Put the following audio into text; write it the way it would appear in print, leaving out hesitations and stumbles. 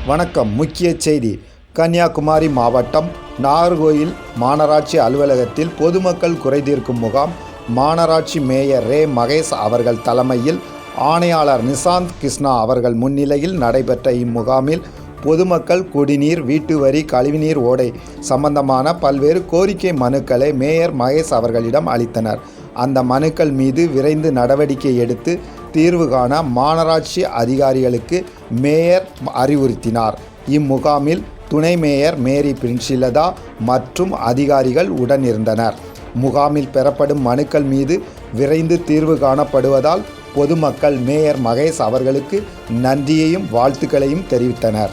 வணக்கம். முக்கிய செய்தி. கன்னியாகுமரி மாவட்டம் நாகர்கோயில் மாநகராட்சி அலுவலகத்தில் பொதுமக்கள் குறைதீர்க்கும் முகாம் மாநகராட்சி மேயர் ரே மகேஷ் அவர்கள் தலைமையில் ஆணையாளர் நிசாந்த் கிருஷ்ணா அவர்கள் முன்னிலையில் நடைபெற்ற இம்முகாமில் பொதுமக்கள் குடிநீர், வீட்டு வரி, கழிவுநீர் ஓடை சம்பந்தமான பல்வேறு கோரிக்கை மனுக்களை மேயர் மகேஷ் அவர்களிடம் அளித்தனர். அந்த மனுக்கள் மீது விரைந்து நடவடிக்கை எடுத்து தீர்வு காண மாநகராட்சி அதிகாரிகளுக்கு மேயர் அறிவுறுத்தினார். இம்முகாமில் துணை மேயர் மேரி பிரின்சிலதா மற்றும் அதிகாரிகள் உடனிருந்தனர். முகாமில் பெறப்படும் மனுக்கள் மீது விரைந்து தீர்வு காணப்படுவதால் பொதுமக்கள் மேயர் மகேஷ் அவர்களுக்கு நன்றியையும் வாழ்த்துக்களையும் தெரிவித்தனர்.